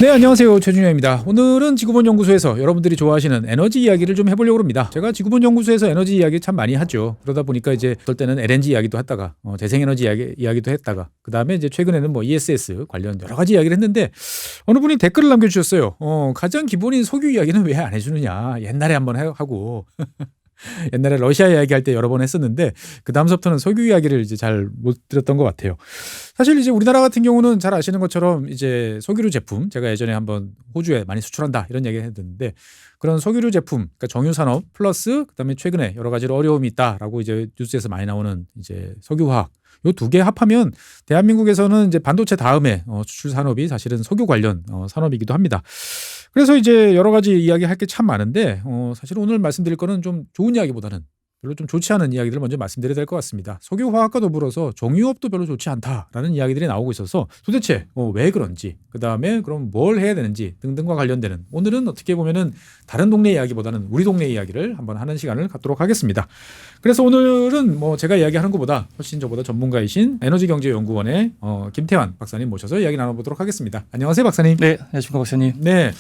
네, 안녕하세요. 최준영입니다. 오늘은 지구본 연구소에서 여러분들이 좋아하시는 에너지 이야기를 좀 해보려고 합니다. 제가 지구본 연구소에서 에너지 이야기 참 많이 하죠. 그러다 보니까 이제 어떨 때는 LNG 이야기도 했다가 재생에너지 이야기도 했다가 그 다음에 이제 최근에는 뭐 ESS 관련 여러 가지 이야기를 했는데 어느 분이 댓글을 남겨주셨어요. 가장 기본인 석유 이야기는 왜 안 해주느냐. 옛날에 한번 하고 옛날에 러시아 이야기할 때 여러 번 했었는데 그 다음서부터는 석유 이야기를 이제 잘 못 드렸던 것 같아요. 사실 이제 우리나라 같은 경우는 잘 아시는 것처럼 이제 석유류 제품 제가 예전에 한번 호주에 많이 수출한다 이런 얘기를 했는데 그런 석유류 제품 그러니까 정유 산업 플러스 그다음에 최근에 여러 가지로 어려움이 있다라고 이제 뉴스에서 많이 나오는 이제 석유화학 요 두 개 합하면 대한민국에서는 이제 반도체 다음에 수출 산업이 사실은 석유 관련 산업이기도 합니다. 그래서 이제 여러 가지 이야기할 게 참 많은데 사실 오늘 말씀드릴 거는 좀 좋은 이야기보다는 별로 좀 좋지 않은 이야기들을 먼저 말씀드려야 될 것 같습니다. 석유화학과 더불어서 정유업도 별로 좋지 않다라는 이야기들이 나오고 있어서 도대체 왜 그런지 그다음에 그럼 뭘 해야 되는지 등등과 관련되는 오늘은 어떻게 보면은 다른 동네 이야기보다는 우리 동네 이야기를 한번 하는 시간을 갖도록 하겠습니다. 그래서 오늘은 뭐 제가 이야기하는 것보다 훨씬 저보다 전문가이신 에너지경제연구원의 김태환 박사님 모셔서 이야기 나눠보도록 하겠습니다. 안녕하세요, 박사님. 네, 안녕하십니까, 박사님. 네.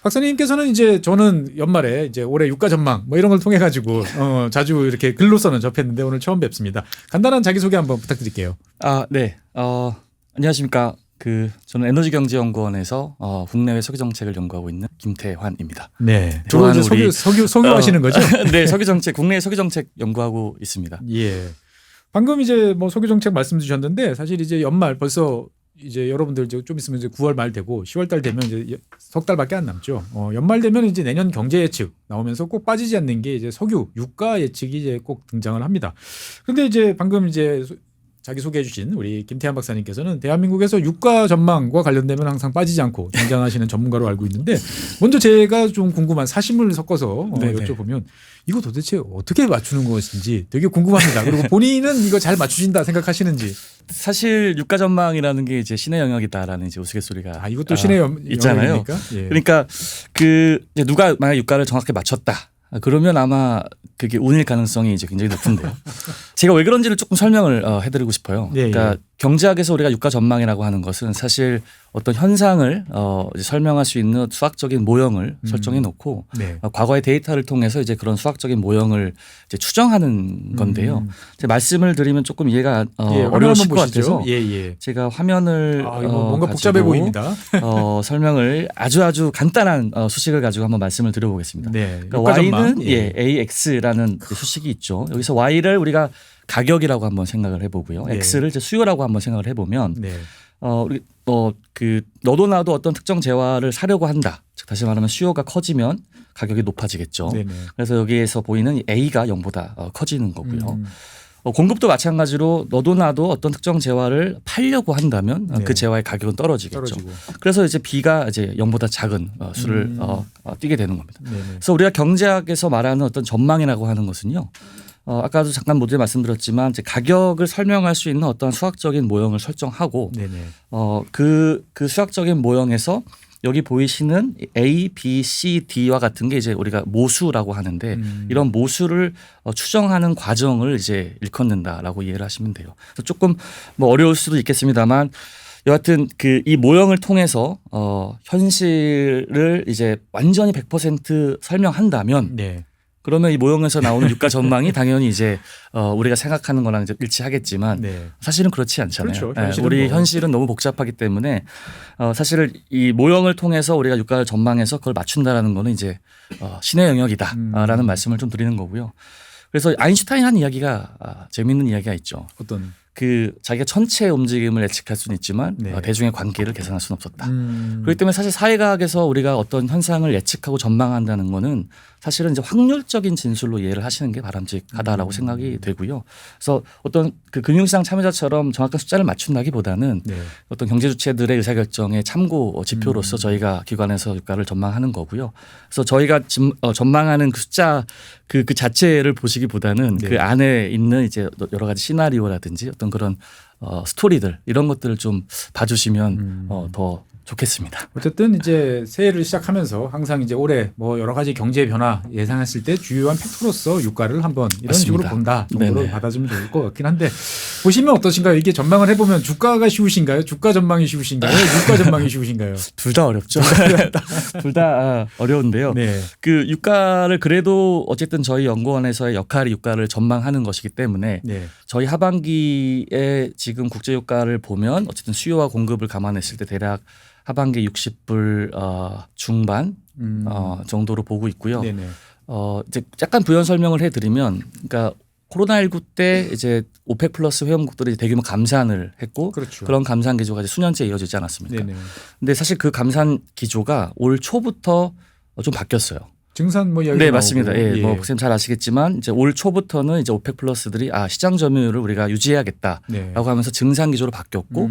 박사님께서는 이제 저는 연말에 이제 올해 유가 전망 뭐 이런 걸 통해 가지고 자주 이렇게 글로서는 접했는데 오늘 처음 뵙습니다. 간단한 자기소개 한번 부탁드릴게요. 네. 안녕하십니까. 저는 에너지경제연구원에서 국내외 석유 정책을 연구하고 있는 김태환입니다. 네. 주로 이제 석유 하시는 거죠? 네, 석유 정책, 국내 석유 정책 연구하고 있습니다. 예. 방금 이제 뭐 석유 정책 말씀 주셨는데 사실 이제 연말 벌써 이제 여러분들 이제 좀 있으면 이제 9월 말 되고 10월 달 되면 이제 석 달밖에 안 남죠. 연말 되면 이제 내년 경제 예측 나오면서 꼭 빠지지 않는 게 이제 석유 유가 예측이 이제 꼭 등장을 합니다. 그런데 이제 방금 이제 자기 소개해 주신 우리 김태환 박사님께서는 대한민국에서 유가 전망과 관련되면 항상 빠지지 않고 등장하시는 전문가로 알고 있는데 먼저 제가 좀 궁금한 사심을 섞어서 여쭤보면 이거 도대체 어떻게 맞추는 것인지 되게 궁금합니다. 그리고 본인은 이거 잘 맞추신다 생각하시는지. 사실 유가 전망이라는 게 이제 신의 영역이다라는 이제 우스갯소리가 이것도 신의 있잖아요. 예. 그러니까 이제 누가 만약 유가를 정확하게 맞췄다. 그러면 아마 그게 운일 가능성이 이제 굉장히 높은데요. 제가 왜 그런지를 조금 설명을 해드리고 싶어요. 그러니까 경제학에서 우리가 유가 전망이라고 하는 것은 사실 어떤 현상을 이제 설명할 수 있는 수학적인 모형을 설정해 놓고 과거의 데이터를 통해서 이제 그런 수학적인 모형을 이제 추정하는 건데요. 제가 말씀을 드리면 조금 이해가 어려우실 것 같아서 제가 화면을 뭔가 복잡해 보입니다. 설명을 아주 간단한 수식을 가지고 한번 말씀을 드려보겠습니다. 그러니까 Y는 AX라는 수식이 있죠. 여기서 Y를 우리가 가격이라고 한번 생각을 해보고요. X를 이제 수요라고 한번 생각을 해보면 우리 너도 나도 어떤 특정 재화를 사려고 한다. 즉 다시 말하면 수요가 커지면 가격이 높아지겠죠. 그래서 여기에서 보이는 A가 0보다 커지는 거고요. 공급도 마찬가지로 너도 나도 어떤 특정 재화를 팔려고 한다면 그 재화의 가격은 떨어지겠죠. 그래서 이제 B가 이제 0보다 작은 수를 띄게 되는 겁니다. 그래서 우리가 경제학에서 말하는 어떤 전망이라고 하는 것은요. 아까도 잠깐 모두에 말씀드렸지만 이제 가격을 설명할 수 있는 어떤 수학적인 모형을 설정하고 그 수학적인 모형에서 여기 보이시는 A, B, C, D와 같은 게 이제 우리가 모수라고 하는데 이런 모수를 추정하는 과정을 이제 일컫는다라고 이해를 하시면 돼요. 그래서 조금 뭐 어려울 수도 있겠습니다만 여하튼 이 모형을 통해서 현실을 이제 완전히 100% 설명한다면 그러면 이 모형에서 나오는 유가 전망이 당연히 이제 우리가 생각하는 거랑 이제 일치하겠지만 사실은 그렇지 않잖아요. 그렇죠. 우리 현실은 너무 복잡하기 때문에 사실 이 모형을 통해서 우리가 유가를 전망해서 그걸 맞춘다라는 거는 이제 신의 영역이다라는 말씀을 좀 드리는 거고요. 그래서 아인슈타인 한 이야기가 재미있는 이야기가 있죠. 어떤? 자기가 천체의 움직임을 예측할 수는 있지만 대중의 관계를 계산할 수는 없었다. 그렇기 때문에 사실 사회과학에서 우리가 어떤 현상을 예측하고 전망한다는 거는 사실은 이제 확률적인 진술로 이해를 하시는 게 바람직하다라고 생각이 되고요. 그래서 어떤 금융시장 참여자처럼 정확한 숫자를 맞춘다기보다는 어떤 경제 주체들의 의사결정의 참고 지표로서 저희가 기관에서 유가를 전망하는 거고요. 그래서 저희가 전망하는 그 숫자 그 자체를 보시기보다는 그 안에 있는 이제 여러 가지 시나리오라든지 어떤 그런 스토리들 이런 것들을 좀 봐주시면 더 좋겠습니다. 어쨌든 이제 새해를 시작하면서 항상 이제 올해 뭐 여러 가지 경제 변화 예상했을 때 주요한 팩토로서 유가를 한번 이런 식으로 본다 정도로 받아주면 좋을 것 같긴 한데 보시면 어떠신가요? 이게 전망을 해보면 주가가 쉬우신가요? 주가 전망이 쉬우신가요? 유가 전망이 쉬우신가요? 둘 다 어렵죠. 둘 다 어려운데요. 네. 그 유가를 그래도 어쨌든 저희 연구원에서의 역할이 유가를 전망하는 것이기 때문에 네. 저희 하반기에 지금 국제 유가를 보면 어쨌든 수요와 공급을 감안했을 때 대략 하반기 60불 중반 정도로 보고 있고요. 네네. 이제 약간 부연 설명을 해드리면, 그러니까 코로나19 때 이제 오펙 플러스 회원국들이 대규모 감산을 했고, 그렇죠. 그런 감산 기조가 이제 수년째 이어지지 않았습니까? 네네. 근데 사실 그 감산 기조가 올 초부터 좀 바뀌었어요. 증산 뭐 이야기 네, 나오고. 맞습니다. 예, 뭐 선생님 잘 아시겠지만 이제 올 초부터는 이제 오펙 플러스들이 시장 점유율을 우리가 유지해야겠다라고 네. 하면서 증산 기조로 바뀌었고,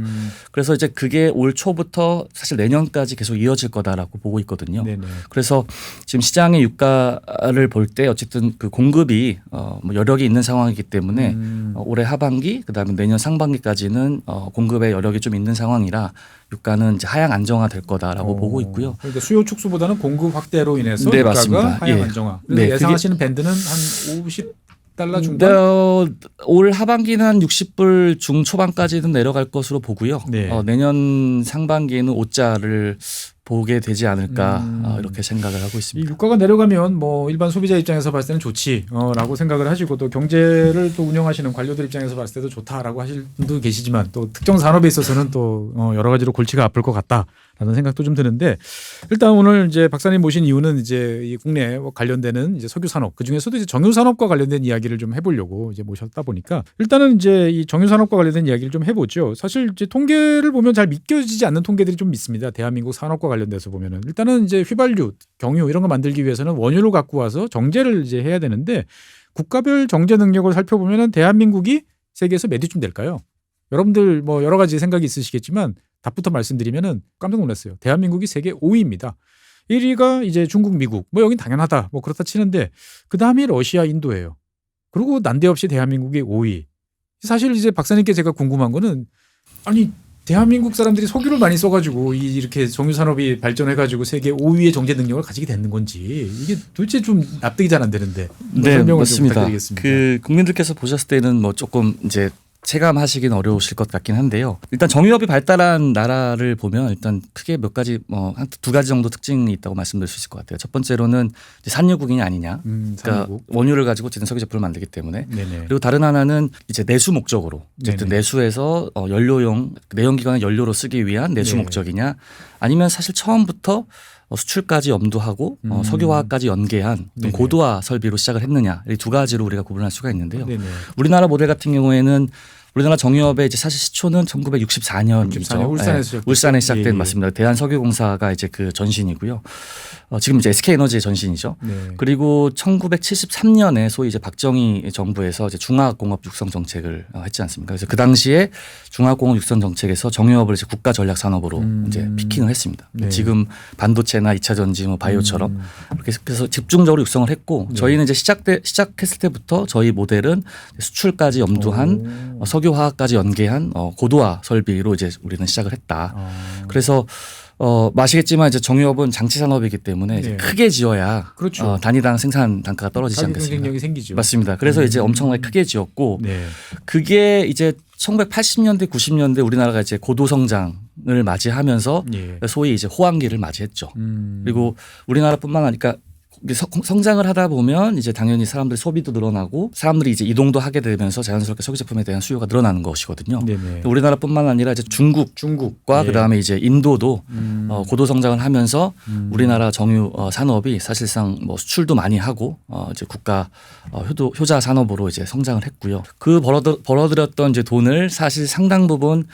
그래서 이제 그게 올 초부터 사실 내년까지 계속 이어질 거다라고 보고 있거든요. 네네. 그래서 지금 시장의 유가를 볼 때 어쨌든 그 공급이 뭐 여력이 있는 상황이기 때문에 올해 하반기 그다음에 내년 상반기까지는 공급의 여력이 좀 있는 상황이라 유가는 이제 하향 안정화될 거다라고 보고 있고요. 그러니까 수요 축소보다는 공급 확대로 인해서 네, 유가가 맞습니다. 하향 예. 안정화. 그래서 네, 예상하시는 밴드는 한 50달러 중반. 올 하반기는 한 60불 중초반까지는 내려갈 것으로 보고요. 네. 내년 상반기에는 5자를 보게 되지 않을까 이렇게 생각을 하고 이 있습니다. 유가가 내려가면 뭐 일반 소비자 입장에서 봤을 때는 좋지라고 생각을 하시고, 또 경제를 또 운영하시는 관료들 입장에서 봤을 때도 좋다라고 하실 분도 계시지만, 또 특정 산업에 있어서는 또 여러 가지로 골치가 아플 것 같다라는 생각도 좀 드는데, 일단 오늘 이제 박사님 모신 이유는 이제 이 국내 관련되는 이제 석유 산업, 그 중에서도 이제 정유 산업과 관련된 이야기를 좀 해보려고 이제 모셨다 보니까, 일단은 이제 이 정유 산업과 관련된 이야기를 좀 해보죠. 사실 이제 통계를 보면 잘 믿겨지지 않는 통계들이 좀 있습니다. 대한민국 산업과 관련돼서 보면은 일단은 이제 휘발유, 경유 이런 거 만들기 위해서는 원유를 갖고 와서 정제를 이제 해야 되는데, 국가별 정제 능력을 살펴보면은 대한민국이 세계에서 몇 위쯤 될까요? 여러분들 뭐 여러 가지 생각이 있으시겠지만 답부터 말씀드리면은 깜짝 놀랐어요. 대한민국이 세계 5위입니다. 1위가 이제 중국, 미국. 뭐 여긴 당연하다. 뭐 그렇다 치는데, 그다음이 러시아, 인도예요. 그리고 난데없이 대한민국이 5위. 사실 이제 박사님께 제가 궁금한 거는, 아니 대한민국 사람들이 석유를 많이 써가지고 이렇게 정유 산업이 발전해가지고 세계 5위의 정제 능력을 가지게 되는 건지, 이게 도대체 좀 납득이 잘 안 되는데 네, 설명을 좀 맞습니다. 부탁드리겠습니다. 그 국민들께서 보셨을 때는 뭐 조금 이제 체감하시긴 어려우실 것 같긴 한데요. 일단 정유업이 발달한 나라를 보면 일단 크게 몇 가지 한 두 가지 정도 특징이 있다고 말씀드릴 수 있을 것 같아요. 첫 번째로는 이제 산유국이냐 아니냐. 그러니까 산유국. 원유를 가지고 어쨌든 석유 제품을 만들기 때문에. 네네. 그리고 다른 하나는 이제 내수 목적으로 어쨌든 네네. 내수해서 연료용 내연기관을 연료로 쓰기 위한 내수 네. 목적이냐, 아니면 사실 처음부터 수출까지 염두하고 석유화까지 연계한 네네. 고도화 설비로 시작을 했느냐, 이 두 가지로 우리가 구분할 수가 있는데요. 네네. 우리나라 모델 같은 경우에는 우리나라 정유업의 이제 사실 시초는 1964년이죠. 64년 울산에서 시작됐죠. 울산에 시작된 예, 예. 맞습니다. 대한석유공사가 이제 그 전신이고요. 지금 이제 SK에너지의 전신이죠. 네. 그리고 1973년에 소위 이제 박정희 정부에서 이제 중화공업 육성 정책을 했지 않습니까? 그래서 그 당시에 중화공업 육성 정책에서 정유업을 이제 국가 전략 산업으로 이제 피킹을 했습니다. 네. 지금 반도체나 2차 전지, 뭐 바이오처럼 이렇게 그래서 집중적으로 육성을 했고, 저희는 이제 시작했을 때부터 저희 모델은 수출까지 염두한 석유화학까지 연계한 고도화 설비로 이제 우리는 시작을 했다. 그래서 아시겠지만 이제 정유업은 장치 산업이기 때문에 이제 네. 크게 지어야 그렇죠. 단위당 생산 단가가 떨어지지 가격 않겠습니까? 경쟁력이 생기죠. 맞습니다. 그래서 이제 엄청나게 크게 지었고, 네. 그게 이제 1980년대, 90년대 우리나라가 이제 고도 성장을 맞이하면서 예. 소위 이제 호황기를 맞이했죠. 음. 그리고 우리나라뿐만 아니라 성장을 하다 보면 이제 당연히 사람들의 소비도 늘어나고 사람들이 이제 이동도 하게 되면서 자연스럽게 석유 제품에 대한 수요가 늘어나는 것이거든요. 네네. 우리나라뿐만 아니라 이제 중국과 예. 그다음에 이제 인도도 고도 성장을 하면서 우리나라 정유 산업이 사실상 뭐 수출도 많이 하고 이제 국가 효자 산업으로 이제 성장을 했고요. 그 벌어들였던 이제 돈을 사실 상당 부분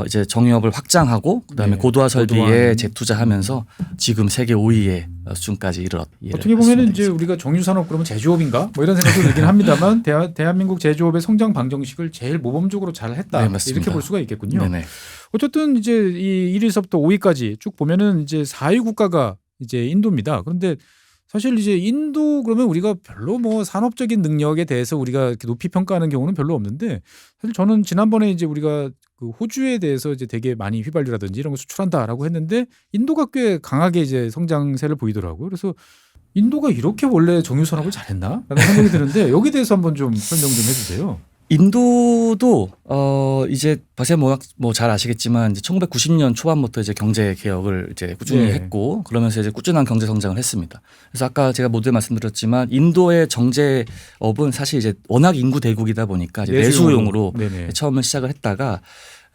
이제 정유업을 확장하고 그다음에 네. 고도화 설비에 고도화하는. 재투자하면서 지금 세계 5위의 수준까지 이르렀습니다. 어떻게 보면은 이제 우리가 정유 산업 그러면 제조업인가 뭐 이런 생각도 들긴 합니다만, 대한민국 제조업의 성장 방정식을 제일 모범적으로 잘 했다. 네, 맞습니다. 이렇게 볼 수가 있겠군요. 네네. 어쨌든 이제 이 1위서부터 5위까지 쭉 보면은 이제 4위 국가가 이제 인도입니다. 그런데 사실 이제 인도 그러면 우리가 별로 뭐 산업적인 능력에 대해서 우리가 이렇게 높이 평가하는 경우는 별로 없는데, 사실 저는 지난번에 이제 우리가 그 호주에 대해서 이제 되게 많이 휘발유라든지 이런 거 수출한다라고 했는데, 인도가 꽤 강하게 이제 성장세를 보이더라고요. 그래서 인도가 이렇게 원래 정유 산업을 잘했나? 라는 생각이 드는데, 여기 대해서 한번 좀 설명 좀 해주세요. 인도도 이제 박사님 뭐 잘 아시겠지만 이제 1990년 초반부터 이제 경제 개혁을 이제 꾸준히 네. 했고 그러면서 이제 꾸준한 경제 성장을 했습니다. 그래서 아까 제가 모두에 말씀드렸지만 인도의 정제업은 사실 이제 워낙 인구 대국이다 보니까 이제 내수용으로 네네. 처음에 시작을 했다가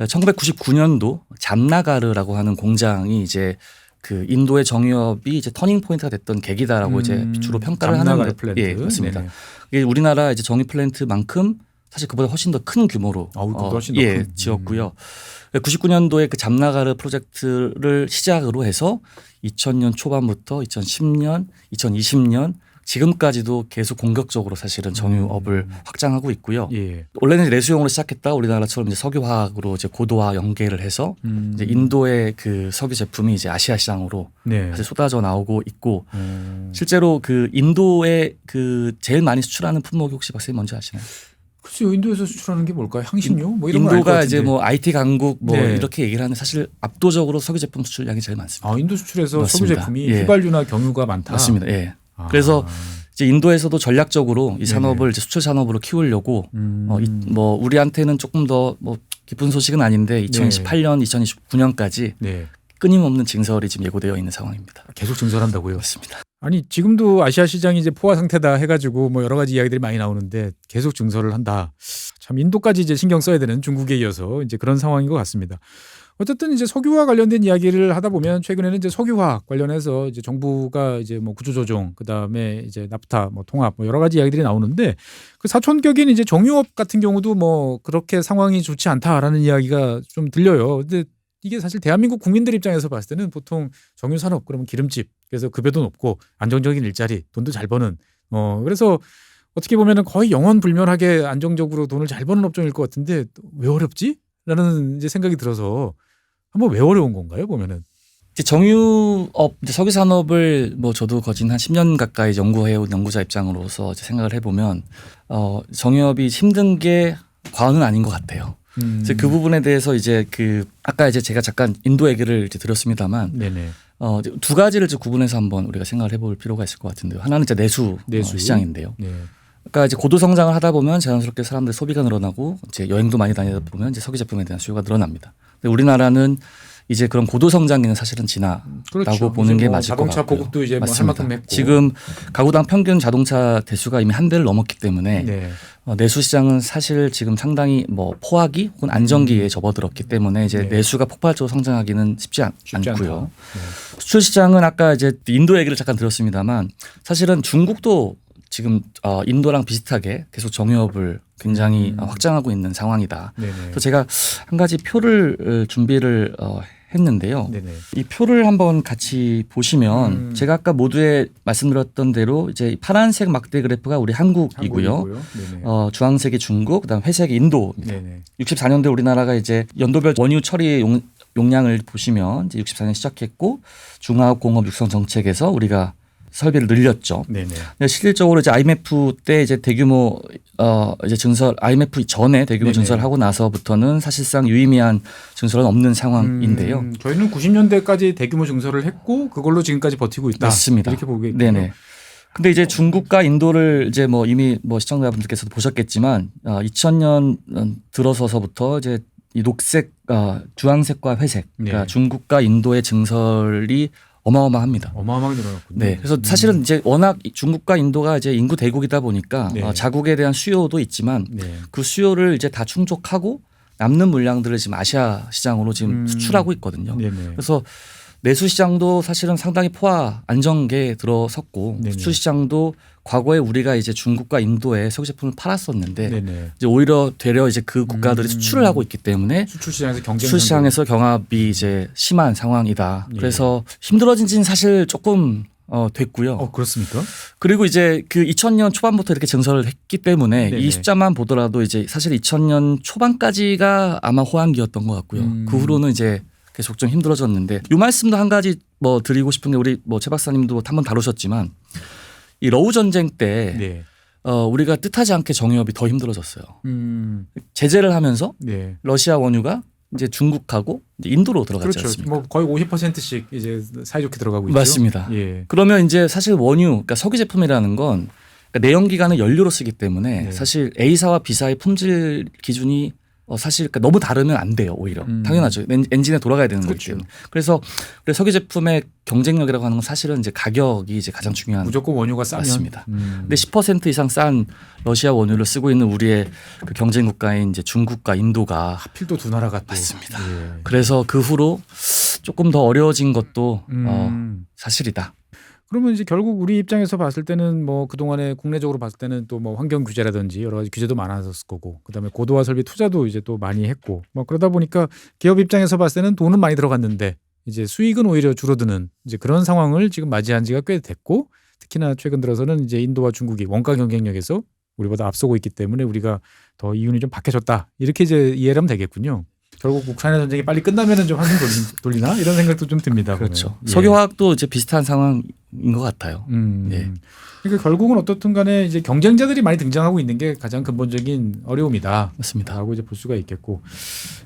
1999년도 잠나가르라고 하는 공장이 이제 그 인도의 정유업이 이제 터닝 포인트가 됐던 계기다라고 이제 주로 평가를 하는데 플랜트. 예, 맞습니다. 네네. 이게 우리나라 이제 정유 플랜트만큼 사실 그보다 훨씬 더 큰 규모로 훨씬 더 예, 큰. 지었고요. 99년도에 그 잠나가르 프로젝트를 시작으로 해서 2000년 초반부터 2010년, 2020년 지금까지도 계속 공격적으로 사실은 정유업을 확장하고 있고요. 예. 원래는 이제 내수용으로 시작했다 우리나라처럼 이제 석유화학으로 이제 고도화 연계를 해서 이제 인도의 그 석유 제품이 이제 아시아 시장으로 네. 사실 쏟아져 나오고 있고 실제로 그 인도의 그 제일 많이 수출하는 품목이 혹시 박사님 뭔지 아시나요? 글쎄요, 인도에서 수출하는 게 뭘까요? 향신료? 뭐 이런 거 알것 인도가 같은데. 이제 뭐 IT 강국 뭐 네. 이렇게 얘기를 하는데 사실 압도적으로 석유 제품 수출량이 제일 많습니다. 인도 수출에서 석유 맞습니다. 제품이 예. 휘발유나 경유가 많다. 맞습니다. 예. 그래서 이제 인도에서도 전략적으로 이 산업을 이제 수출 산업으로 키우려고 뭐 우리한테는 조금 더 뭐 기쁜 소식은 아닌데 2028년, 2029년까지 네. 끊임없는 증설이 지금 예고되어 있는 상황입니다. 계속 증설한다고요? 그렇습니다. 아니 지금도 아시아 시장이 이제 포화 상태다 해가지고 뭐 여러 가지 이야기들이 많이 나오는데 계속 증설을 한다. 참 인도까지 이제 신경 써야 되는 중국에 이어서 이제 그런 상황인 것 같습니다. 어쨌든 이제 석유와 관련된 이야기를 하다 보면 최근에는 이제 석유화 관련해서 이제 정부가 이제 뭐 구조조정 그다음에 이제 나프타 뭐 통합 뭐 여러 가지 이야기들이 나오는데 그 사촌격인 이제 정유업 같은 경우도 뭐 그렇게 상황이 좋지 않다라는 이야기가 좀 들려요. 근데 이게 사실 대한민국 국민들 입장에서 봤을 때는 보통 정유 산업 그러면 기름집 그래서 급여도 높고 안정적인 일자리 돈도 잘 버는 그래서 어떻게 보면은 거의 영원불멸하게 안정적으로 돈을 잘 버는 업종일 것 같은데 왜 어렵지? 라는 이제 생각이 들어서 한번 왜 어려운 건가요? 보면은 이제 정유업, 이제 석유 산업을 뭐 저도 거진 한 10년 가까이 연구해온 연구자 입장으로서 이제 생각을 해보면 정유업이 힘든 게 과언은 아닌 것 같아요. 그래서 그 부분에 대해서 이제 그 아까 이제 제가 잠깐 인도 얘기를 이제 드렸습니다만 네네. 두 가지를 이제 구분해서 한번 우리가 생각을 해볼 필요가 있을 것 같은데요. 하나는 이제 내수 시장인데요. 네. 그러니까 이제 고도 성장을 하다 보면 자연스럽게 사람들의 소비가 늘어나고 이제 여행도 많이 다니다 보면 이제 석유 제품에 대한 수요가 늘어납니다. 근데 우리나라는 이제 그런 고도 성장기는 사실은 지나라고 그렇죠. 보는 게 뭐 맞을 것 같고요. 자동차 보급도 이제 뭐 할 만큼 했고 지금 가구당 평균 자동차 대수가 이미 한 대를 넘었기 때문에 네. 내수 시장은 사실 지금 상당히 뭐 포화기 혹은 안정기에 접어들었기 때문에 이제 내수가 폭발적으로 성장하기는 쉽지 않고요. 수출 시장은 아까 이제 인도 얘기를 잠깐 들었습니다만 사실은 중국도 지금 인도랑 비슷하게 계속 정유업을 굉장히 확장하고 있는 상황이다. 네네. 그래서 제가 한 가지 표를 준비를 했는데요. 네네. 이 표를 한번 같이 보시면 제가 아까 모두에 말씀드렸던 대로 이제 파란색 막대 그래프가 우리 한국이고요. 네네. 주황색이 중국, 그다음 회색이 인도입니다. 네네. 64년도에 우리나라가 이제 연도별 원유 처리 용량을 보시면 이제 64년 시작했고 중화공업 육성 정책에서 우리가 설비를 늘렸죠. 네네. 근데 실질적으로 이제 IMF 때 이제 대규모 이제 증설 IMF 전에 대규모 네네. 증설하고 나서부터는 사실상 유의미한 증설은 없는 상황인데요. 저희는 90년대까지 대규모 증설을 했고 그걸로 지금까지 버티고 있다. 맞습니다. 이렇게 보겠군요. 네네. 근데 이제 중국과 인도를 이제 뭐 이미 뭐 시청자분들께서도 보셨겠지만 2000년 들어서서부터 이제 이 녹색, 주황색과 회색, 그러니까 네. 중국과 인도의 증설이 어마어마합니다. 어마어마하게 늘어났군요. 네, 그래서 사실은 이제 워낙 중국과 인도가 이제 인구 대국이다 보니까 네. 자국에 대한 수요도 있지만 네. 그 수요를 이제 다 충족하고 남는 물량들을 지금 아시아 시장으로 지금 수출하고 있거든요. 네네. 그래서 내수 시장도 사실은 상당히 포화 안정기에 들어섰고 네네. 수출 시장도 과거에 우리가 이제 중국과 인도에 석유 제품을 팔았었는데 네네. 이제 오히려 되려 이제 그 국가들이 수출을 하고 있기 때문에 수출 시장에서 경쟁 수출 시장에서 경합이 이제 심한 상황이다. 예. 그래서 힘들어진 지는 사실 조금 됐고요. 그렇습니까? 그리고 이제 그 2000년 초반부터 이렇게 증설을 했기 때문에 네네. 이 숫자만 보더라도 이제 사실 2000년 초반까지가 아마 호황기였던 것 같고요. 그 후로는 이제 계속 좀 힘들어졌는데 이 말씀도 한 가지 뭐 드리고 싶은 게 우리 뭐 최 박사님도 한번 다루셨지만 이 러우 전쟁 때 네. 우리가 뜻하지 않게 정유업이 더 힘들어졌어요. 제재를 하면서 네. 러시아 원유가 이제 중국하고 이제 인도로 들어갔지 그렇죠. 않습니까? 뭐 거의 50%씩 이제 사이좋게 들어가고 있죠. 맞습니다. 예. 그러면 이제 사실 원유, 그러니까 석유 제품이라는 건 그러니까 내연 기관은 연료로 쓰기 때문에 네. 사실 A사와 B사의 품질 기준이 사실 그러니까 너무 다르면 안 돼요. 오히려 당연하죠. 엔진에 돌아가야 되는 거기 그렇죠. 때문에. 그래서 우리 석유 제품의 경쟁력이라고 하는 건 사실은 이제 가격이 이제 가장 중요한. 무조건 원유가 싸면. 맞습니다. 근데 10% 이상 싼 러시아 원유를 쓰고 있는 우리의 그 경쟁 국가인 이제 중국과 인도가 하필 또 두 나라가 또. 맞습니다. 예. 그래서 그 후로 조금 더 어려워진 것도 사실이다. 그러면 이제 결국 우리 입장에서 봤을 때는 뭐 그동안에 국내적으로 봤을 때는 또 뭐 환경 규제라든지 여러 가지 규제도 많았을 거고 그다음에 고도화 설비 투자도 이제 또 많이 했고 뭐 그러다 보니까 기업 입장에서 봤을 때는 돈은 많이 들어갔는데 이제 수익은 오히려 줄어드는 이제 그런 상황을 지금 맞이한 지가 꽤 됐고 특히나 최근 들어서는 이제 인도와 중국이 원가 경쟁력에서 우리보다 앞서고 있기 때문에 우리가 더 이윤이 좀 박해졌다 이렇게 이제 이해를 하면 되겠군요. 결국 우크라이나 전쟁이 빨리 끝나면은 좀 한숨 돌리나 이런 생각도 좀 듭니다. 그렇죠. 예. 석유화학도 이제 비슷한 상황인 것 같아요. 예. 그러니까 결국은 어떻든 간에 이제 경쟁자들이 많이 등장하고 있는 게 가장 근본적인 어려움이다. 맞습니다. 라고 이제 볼 수가 있겠고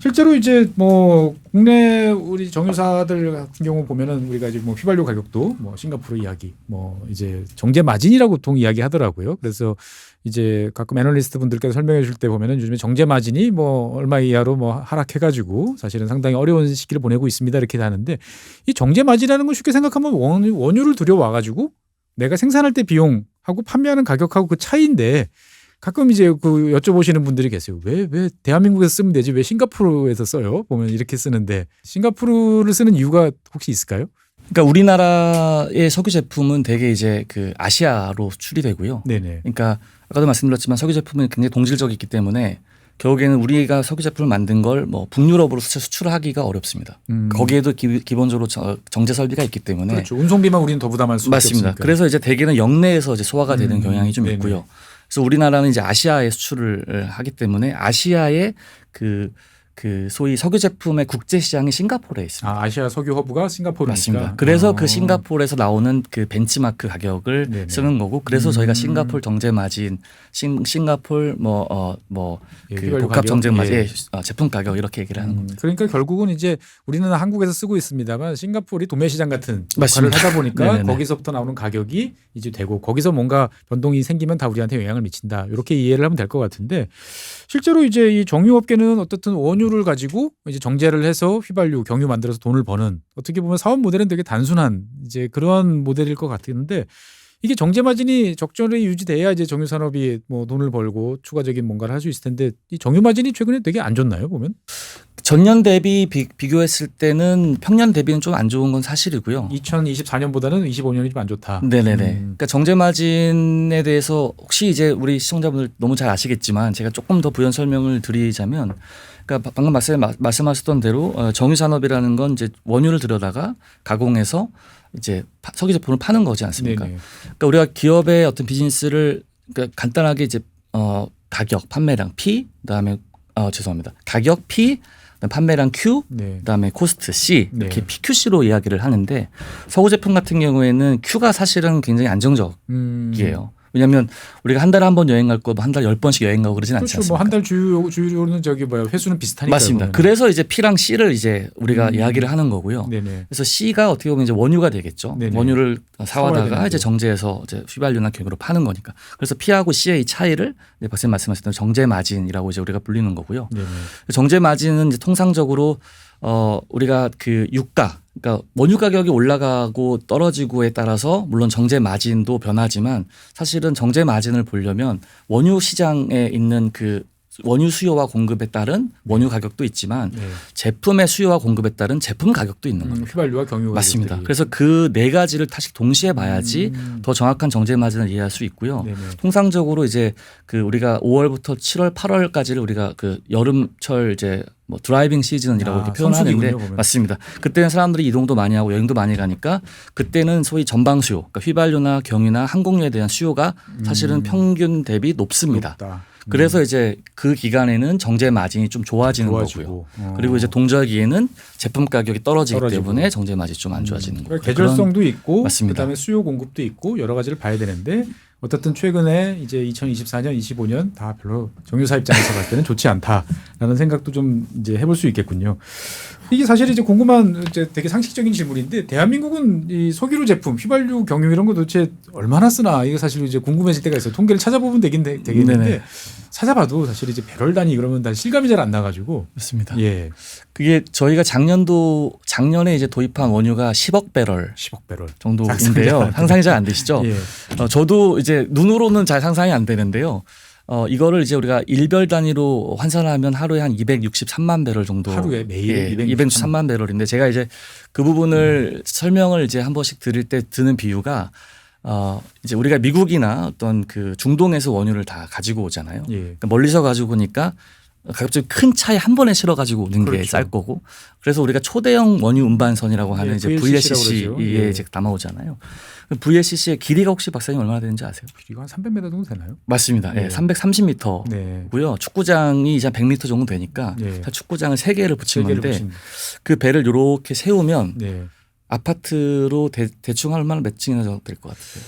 실제로 이제 뭐 국내 우리 정유사들 같은 경우 보면은 우리가 이제 뭐 휘발유 가격도 뭐 싱가포르 이야기 뭐 이제 정제 마진이라고 보통 이야기하더라고요. 그래서 이제 가끔 애널리스트 분들께서 설명해 줄 때 보면은 요즘에 정제 마진이 뭐 얼마 이하로 뭐 하락해가지고 사실은 상당히 어려운 시기를 보내고 있습니다 이렇게 하는데 이 정제 마진이라는 건 쉽게 생각하면 원유를 들여와가지고 내가 생산할 때 비용하고 판매하는 가격하고 그 차이인데 가끔 이제 그 여쭤보시는 분들이 계세요. 왜 대한민국에서 쓰면 되지 왜 싱가포르에서 써요? 보면 이렇게 쓰는데 싱가포르를 쓰는 이유가 혹시 있을까요? 그러니까 우리나라의 석유 제품은 대개 이제 그 아시아로 수출이 되고요. 네네. 그러니까 아까도 말씀드렸지만 석유 제품은 굉장히 동질적이기 때문에 결국에는 우리가 석유 제품을 만든 걸 뭐 북유럽으로 수출하기가 어렵습니다. 거기에도 기본적으로 정제 설비가 있기 때문에 그렇죠. 운송비만 우리는 더 부담할 수밖에 맞습니다. 없으니까. 그래서 이제 대개는 역내에서 이제 소화가 되는 경향이 좀 네네. 있고요. 그래서 우리나라는 이제 아시아에 수출을 하기 때문에 아시아의 그 소위 석유 제품의 국제 시장이 싱가포르에 있습니다. 아시아 석유 허브가 싱가포르니까. 맞습니다. 그래서 그 싱가포르에서 나오는 그 벤치마크 가격을 네네. 쓰는 거고, 그래서 저희가 싱가포르 정제 마진, 싱가포르 예, 그 휘발유 복합 가격? 정제 마진, 예. 제품 가격 이렇게 얘기를 하는 겁니다. 그러니까 결국은 이제 우리는 한국에서 쓰고 있습니다만 싱가포르이 도매 시장 같은 역할을 맞습니다. 하다 보니까 네네네. 거기서부터 나오는 가격이 이제 되고 거기서 뭔가 변동이 생기면 다 우리한테 영향을 미친다. 이렇게 이해를 하면 될 것 같은데 실제로 이제 이 정유업계는 어떻든 원유를 가지고 이제 정제를 해서 휘발유, 경유 만들어서 돈을 버는 어떻게 보면 사업 모델은 되게 단순한 이제 그런 모델일 것 같은데 이게 정제 마진이 적절히 유지돼야 이제 정유 산업이 뭐 돈을 벌고 추가적인 뭔가를 할 수 있을 텐데 이 정유 마진이 최근에 되게 안 좋나요 보면? 전년 대비 비교했을 때는 평년 대비는 좀 안 좋은 건 사실이고요. 2024년보다는 25년이 좀 안 좋다. 네네네. 그러니까 정제 마진에 대해서 혹시 이제 우리 시청자분들 너무 잘 아시겠지만 제가 조금 더 부연 설명을 드리자면, 그러니까 방금 말씀하셨던 대로 정유 산업이라는 건 이제 원유를 들여다가 가공해서 이제 석유 제품을 파는 거지 않습니까? 네네. 그러니까 우리가 기업의 어떤 비즈니스를 그러니까 간단하게 이제 가격, 판매량 P, 그다음에 죄송합니다. 가격 P, 그다음에 판매량 Q, 네. 그다음에 코스트 C 이렇게 네. PQC로 이야기를 하는데 석유 제품 같은 경우에는 Q가 사실은 굉장히 안정적이에요. 왜냐하면 우리가 한 달에 한 번 여행 갈 거 한 달에 10번씩 여행 가고 그러진 않지 그렇죠. 않습니까? 뭐 한 달 주유료는 저기 뭐야 회수는 비슷하니까. 맞습니다. 그래서 이제 P랑 C를 이제 우리가 이야기를 하는 거고요. 네네. 그래서 C가 어떻게 보면 이제 원유가 되겠죠. 네네. 원유를 사와야 사와다가 되는 이제 거고. 정제해서 이제 휘발유나 경유로 파는 거니까. 그래서 P하고 C의 이 차이를 이제 박사님 말씀하셨던 정제 마진이라고 이제 우리가 불리는 거고요. 네네. 정제 마진은 이제 통상적으로 우리가 그 유가, 그러니까 원유 가격이 올라가고 떨어지고에 따라서 물론 정제 마진도 변하지만 사실은 정제 마진을 보려면 원유 시장에 있는 그 원유 수요와 공급에 따른 원유 가격도 있지만 네. 제품의 수요와 공급에 따른 제품 가격도 있는 겁니다. 휘발유와 경유 맞습니다. 가격들이. 그래서 그 네 가지를 다시 동시에 봐야지 더 정확한 정제 마진을 이해할 수 있고요. 네네. 통상적으로 이제 그 우리가 5월부터 7월, 8월까지를 우리가 그 여름철 이제 뭐 드라이빙 시즌이라고 이렇게 표현하는데 성수기군요, 보면. 맞습니다. 그때는 사람들이 이동도 많이 하고 여행도 많이 가니까 그때는 소위 전방 수요, 그러니까 휘발유나 경유나 항공유에 대한 수요가 사실은 평균 대비 높습니다. 높다. 그래서 이제 그 기간에는 정제 마진이 좀 좋아지는 좋아지고. 거고요. 그리고 이제 동절기에는 제품 가격이 떨어지기 떨어지고. 때문에 정제 마진이 좀 안 좋아지는 거고요. 그러니까 계절성도 있고 맞습니다. 그다음에 수요 공급도 있고 여러 가지를 봐야 되는데 어떻든 최근에 이제 2024년, 25년 다 별로 정유사 입장에서 봤을 때는 좋지 않다라는 생각도 좀 이제 해볼 수 있겠군요. 이게 사실 이제 궁금한 이제 되게 상식적인 질문인데 대한민국은 이 석유류 제품, 휘발유, 경유 이런 거 도대체 얼마나 쓰나 이거 사실 이제 궁금해질 때가 있어요. 통계를 찾아보면 되겠는데 네네. 찾아봐도 사실 이제 배럴 단위 그러면 다 실감이 잘 안 나가지고. 맞습니다. 예. 그게 저희가 작년에 이제 도입한 원유가 10억 배럴 10억 배럴 정도인데요. 상상이 잘 안 되시죠? 예. 저도 이제 눈으로는 잘 상상이 안 되는데요. 이거를 이제 우리가 일별 단위로 환산하면 하루에 한 263만 배럴 정도. 하루에 매일 예, 263만 배럴인데 제가 이제 그 부분을 설명을 이제 한 번씩 드릴 때 드는 비유가 이제 우리가 미국이나 어떤 그 중동에서 원유를 다 가지고 오잖아요. 예. 그러니까 멀리서 가지고 오니까 갑자기 큰 차에 한 번에 실어 가지고 오는 게 그렇죠. 쌀 거고 그래서 우리가 초대형 원유 운반선이라고 하는 예, 이제 VLCC라고 VLCC에 그러죠. 예. 이제 담아오잖아요. VLCC의 길이가 혹시 박사님 얼마나 되는지 아세요? 길이가 한 300m 정도 되나요? 맞습니다. 예. 예, 330m고요. 네. 축구장이 이제 100m 정도 되니까 예. 축구장을 3개를 붙인 건데 붙인. 그 배를 이렇게 세우면 네. 아파트로 대충 얼마나 몇 층이나 될 것 같으세요?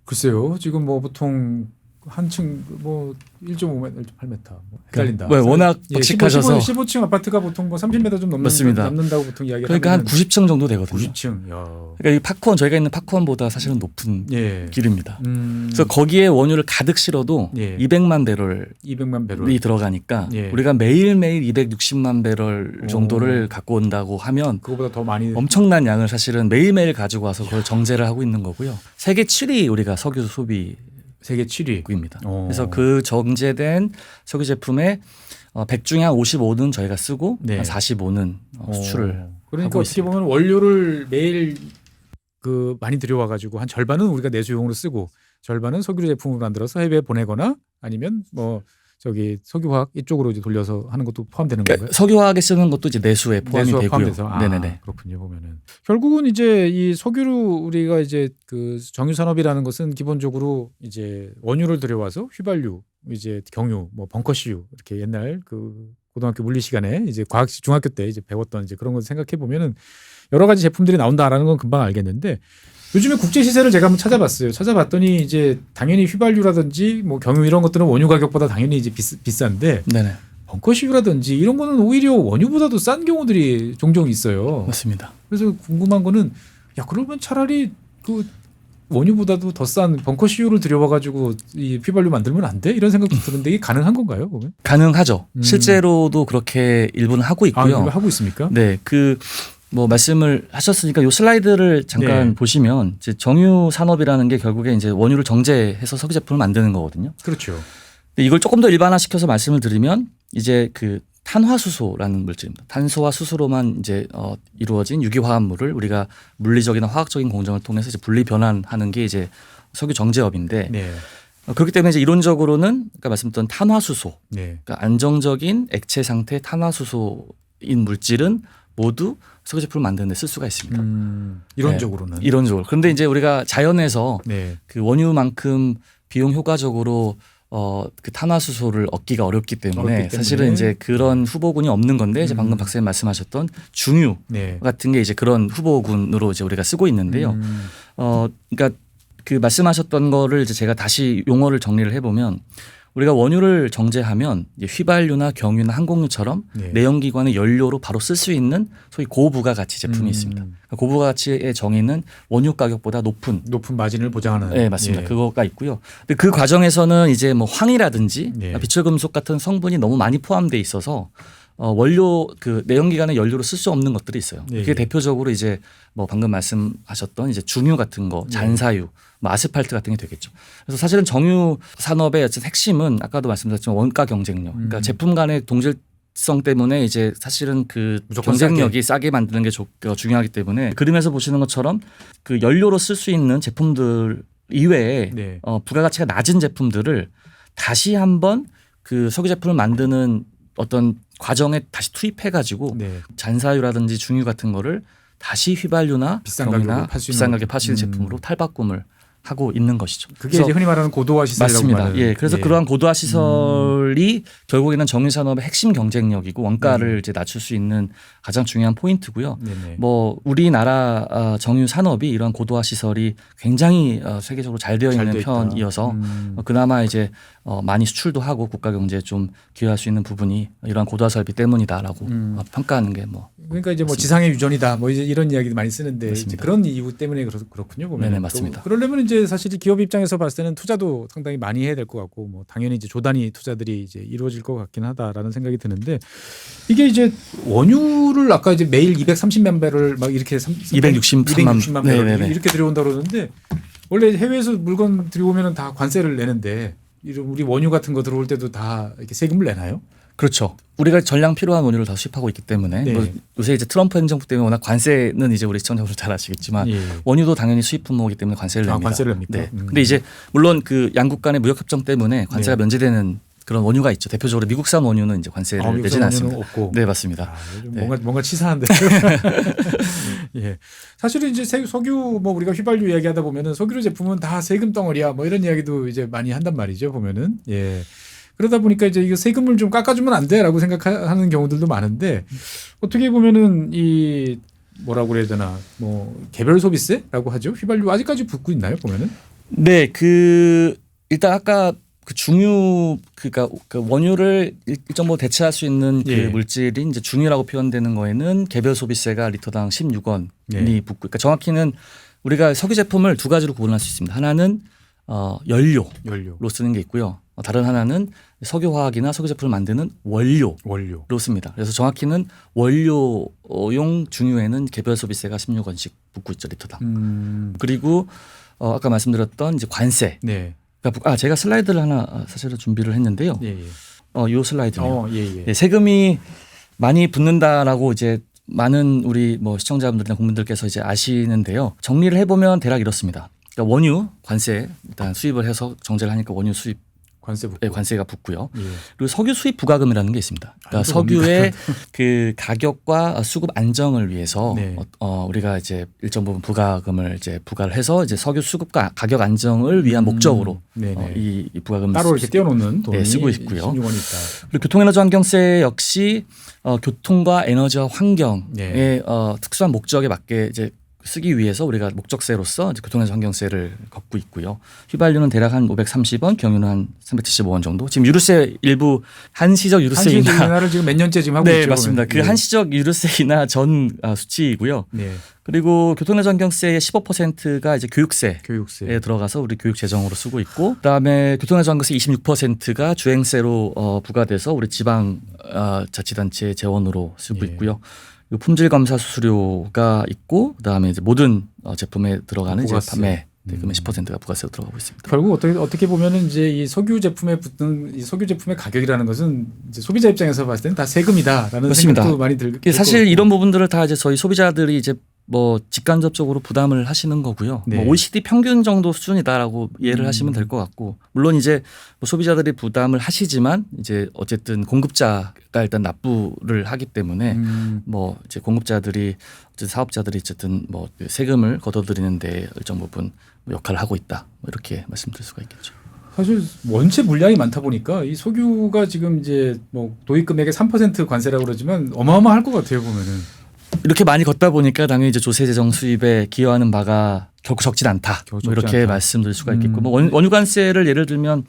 글쎄요. 지금 뭐 보통 한 층 뭐 1.5m, 1.8m 뭐 헷갈린다. 왜 워낙 빡식하셔서 15층 아파트가 보통 뭐 30m 좀 맞습니다. 넘는다고 보통 이야기를 그러니까 한 90층 정도 되거든요. 90층. 야. 그러니까 이 파크원 저희가 있는 파크원보다 사실은 높은 예. 길입니다. 그래서 그래서 거기에 원유를 가득 실어도 예. 200만 배럴이 200만 배럴 들어가니까 예. 우리가 매일매일 260만 배럴 정도를 갖고 온다고 하면 그거보다 더 많이 엄청난 양을 사실은 매일매일 가지고 와서 그걸 정제를 하고 있는 거고요. 세계 7위 우리가 석유 소비 세계 7위. 국입니다. 그래서 그 정제된 석유 제품의 100 중에 한 55는 저희가 쓰고 네. 한 45는 수출을 그러니까 하고 어떻게 있습니다. 보면 원료를 매일 그 많이 들여와 가지고 한 절반은 우리가 내수용으로 쓰고 절반은 석유 제품으로 만들어서 해외에 보내거나 아니면 뭐 저기 석유화학 이쪽으로 이제 돌려서 하는 것도 포함되는 건가요? 그러니까 석유화학에 쓰는 것도 이제 내수에 포함이 내수가 되고요. 포함돼서 네네네. 그렇군요. 보면은 결국은 이제 이 석유를 우리가 이제 그 정유 산업이라는 것은 기본적으로 이제 원유를 들여와서 휘발유, 이제 경유, 뭐 벙커시유 이렇게 옛날 그 고등학교 물리 시간에 이제 과학 중학교 때 이제 배웠던 이제 그런 걸 생각해 보면은 여러 가지 제품들이 나온다라는 건 금방 알겠는데. 요즘에 국제 시세를 제가 한번 찾아봤어요. 찾아봤더니 이제 당연히 휘발유라든지 뭐 경유 이런 것들은 원유 가격보다 당연히 이제 비싼데 네네. 벙커시유라든지 이런 거는 오히려 원유보다도 싼 경우들이 종종 있어요. 맞습니다. 그래서 궁금한 거는 야 그러면 차라리 그 원유보다도 더 싼 벙커시유를 들여와 가지고 이 휘발유 만들면 안 돼? 이런 생각도 드는데 이게 가능한 건가요? 그러면? 가능하죠. 실제로도 그렇게 일부는 하고 있고요. 이거 하고 있습니까? 네, 뭐 말씀을 하셨으니까 요 슬라이드를 잠깐 네. 보시면 이제 정유 산업이라는 게 결국에 이제 원유를 정제해서 석유 제품을 만드는 거거든요. 그렇죠. 근데 이걸 조금 더 일반화시켜서 말씀을 드리면 이제 그 탄화수소라는 물질입니다. 탄소와 수소로만 이제 이루어진 유기화합물을 우리가 물리적이나 화학적인 공정을 통해서 이제 분리 변환하는 게 이제 석유 정제업인데 네. 그렇기 때문에 이제 이론적으로는 아까 말씀드렸던 탄화수소, 네. 그러니까 안정적인 액체 상태 탄화수소인 물질은 모두 석유 제품을 만드는 데 쓸 수가 있습니다. 이론적으로는. 네, 이론적으로. 그런데 이제 우리가 자연에서 네. 그 원유만큼 비용 효과적으로 그 탄화수소를 얻기가 어렵기 때문에 사실은 이제 그런 후보군이 없는 건데 이제 방금 박사님 말씀하셨던 중유 네. 같은 게 이제 그런 후보군으로 이제 우리가 쓰고 있는데요. 그러니까 그 말씀하셨던 거를 이제 제가 다시 용어를 정리를 해보면 우리가 원유를 정제하면 이제 휘발유나 경유나 항공유처럼 네. 내연기관의 연료로 바로 쓸 수 있는 소위 고부가가치 제품이 있습니다. 고부가가치의 정의는 원유 가격보다 높은 마진을 보장하는. 네, 맞습니다. 예. 그거가 있고요. 근데 그 과정에서는 이제 뭐 황이라든지 네. 비철금속 같은 성분이 너무 많이 포함돼 있어서 원료 그 내연기관의 연료로 쓸 수 없는 것들이 있어요. 네. 그게 대표적으로 이제 뭐 방금 말씀하셨던 이제 중유 같은 거, 잔사유, 뭐 아스팔트 같은 게 되겠죠. 그래서 사실은 정유 산업의 어쨌든 핵심은 아까도 말씀드렸지만 원가 경쟁력. 그러니까 제품 간의 동질성 때문에 이제 사실은 그 경쟁력이 싸게 만드는 게 중요하기 때문에 그림에서 보시는 것처럼 그 연료로 쓸 수 있는 제품들 이외에 네. 부가가치가 낮은 제품들을 다시 한번 그 석유 제품을 만드는 어떤 과정에 다시 투입해가지고 네. 잔사유라든지 중유 같은 거를 다시 휘발유나 비싼 경유나 가격으로 팔 수 있는 비싼 가격에 파시는 제품으로 탈바꿈을 하고 있는 것이죠. 그게 이제 흔히 말하는 고도화 시설이라고 맞습니다. 말하는. 예, 그래서 그러한 고도화 시설이 결국에는 정유 산업의 핵심 경쟁력이고 원가를 이제 낮출 수 있는 가장 중요한 포인트고요. 네네. 뭐 우리나라 정유 산업이 이런 고도화 시설이 굉장히 세계적으로 잘 되어 있는 돼 있다. 편이어서 그나마 이제 많이 수출도 하고 국가 경제에 좀 기여할 수 있는 부분이 이러한 고도화 설비 때문이다라고 평가하는 게 뭐 그러니까 이제 뭐 맞습니다. 지상의 유전이다 뭐 이제 이런 이야기도 많이 쓰는데 이제 맞습니다. 그런 이유 때문에 그렇군요. 보면. 네네, 맞습니다. 그러려면 이제 사실 기업 입장에서 봤을 때는 투자도 상당히 많이 해야 될 것 같고 뭐 당연히 이제 조단위 투자들이 이제 이루어질 것 같긴 하다라는 생각이 드는데 이게 이제 원유를 아까 이제 매일 230만 배럴 막 이렇게 260만 배럴 네네네. 이렇게 들여온다 그러는데 원래 해외에서 물건 들여오면은 다 관세를 내는데 이런 우리 원유 같은 거 들어올 때도 다 이렇게 세금을 내나요? 그렇죠. 우리가 전량 필요한 원유를 다 수입하고 있기 때문에 네. 뭐 요새 이제 트럼프 행정부 때문에 워낙 관세는 이제 우리 시청자분들 잘 아시겠지만 예. 원유도 당연히 수입 품목이기 때문에 관세를 냅니다. 관세를 냅니까? 네. 근데 이제 물론 그 양국 간의 무역 협정 때문에 관세가 면제되는 그런 원유가 있죠. 대표적으로 미국산 원유는 이제 관세를 내지는 않습니다. 없고. 네, 맞습니다. 네. 뭔가 치사한데. 예. 사실은 이제 석유 뭐 우리가 휘발유 이야기하다 보면은 석유 제품은 다 세금 덩어리야 뭐 이런 이야기도 이제 많이 한단 말이죠. 보면은. 예. 그러다 보니까 이제 이거 세금을 좀 깎아주면 안 돼라고 생각하는 경우들도 많은데 어떻게 보면은 이 뭐라고 그래야 되나 뭐 개별 소비세라고 하죠. 휘발유 아직까지 붙고 있나요? 보면은. 네, 일단 아까 그 그러니까 그 원유를 일정 부분 대체할 수 있는 그 예. 물질인 이제 중유라고 표현되는 거에는 개별 소비세가 리터당 16원이 예. 붙고, 그러니까 정확히는 우리가 석유 제품을 두 가지로 구분할 수 있습니다. 하나는 연료로 쓰는 게 있고요. 다른 하나는 석유화학이나 석유 제품을 만드는 원료로 씁니다. 그래서 정확히는 원료용 중유에는 개별 소비세가 16원씩 붙고 있죠, 리터당. 그리고 아까 말씀드렸던 이제 관세. 네. 제가 슬라이드를 하나 사실은 준비를 했는데요. 예. 요 슬라이드네요. 예. 네, 세금이 많이 붙는다라고 이제 많은 우리 뭐 시청자분들이나 국민들께서 이제 아시는데요. 정리를 해보면 대략 이렇습니다. 그러니까 원유 관세 일단 수입을 해서 정제를 하니까 원유 수입 관세가 붙고요. 예. 그리고 석유 수입 부과금이라는 게 있습니다. 그러니까 석유의 그 가격과 수급 안정을 위해서 네. 우리가 이제 일정 부분 부과금을 이제 부과를 해서 이제 석유 수급과 가격 안정을 위한 목적으로 이 부과금을 따로 이렇게 떼어놓는 돈이 쓰고 있고요. 16원이 있다. 그리고 교통에너지환경세 역시 교통과 에너지와 환경의 특수한 목적에 맞게 이제 쓰기 위해서 우리가 목적세로서 교통에너지 환경세를 걷고 있고요. 휘발유는 대략 한 530원, 경유는 한 375원 정도. 지금 유류세 일부 한시적 유류세 인하를 지금 몇 년째 지금 하고 있죠. 네, 맞습니다. 그 한시적 유류세 인하 전 수치이고요. 네. 그리고 교통에너지 환경세의 15%가 이제 교육세에 들어가서 우리 교육 재정으로 쓰고 있고, 그다음에 교통에너지 환경세 26%가 주행세로 부과돼서 우리 지방 자치단체 재원으로 쓰고 있고요. 품질 검사 수수료가 있고, 그다음에 이제 모든 제품에 들어가는 이제 판매 대금의 10%가 부가세로 들어가고 있습니다. 결국 어떻게 보면은 이제 이 석유 제품에 붙는 이 석유 제품의 가격이라는 것은 이제 소비자 입장에서 봤을 때는 다 세금이다라는 맞습니다. 생각도 많이 들고 사실 이런 부분들을 다 이제 저희 소비자들이 이제 뭐 직간접적으로 부담을 하시는 거고요. 네. 뭐 OECD 평균 정도 수준이다라고 이해를 하시면 될 것 같고, 물론 이제 뭐 소비자들이 부담을 하시지만 이제 어쨌든 공급자가 일단 납부를 하기 때문에 뭐 이제 공급자들이 어쨌든 사업자들이 어쨌든 뭐 세금을 걷어들이는데 일정 부분 역할을 하고 있다, 뭐 이렇게 말씀드릴 수가 있겠죠. 사실 원체 물량이 많다 보니까 이 석유가 지금 이제 뭐 도입 금액의 3% 관세라고 그러지만 어마어마할 것 같아요, 보면은. 이렇게 많이 걷다 보니까 당연히 이제 조세 재정 수입에 기여하는 바가 결코 적진 않다. 뭐 이렇게 말씀드릴 수가 있겠고, 뭐 원유 관세를 예를 들면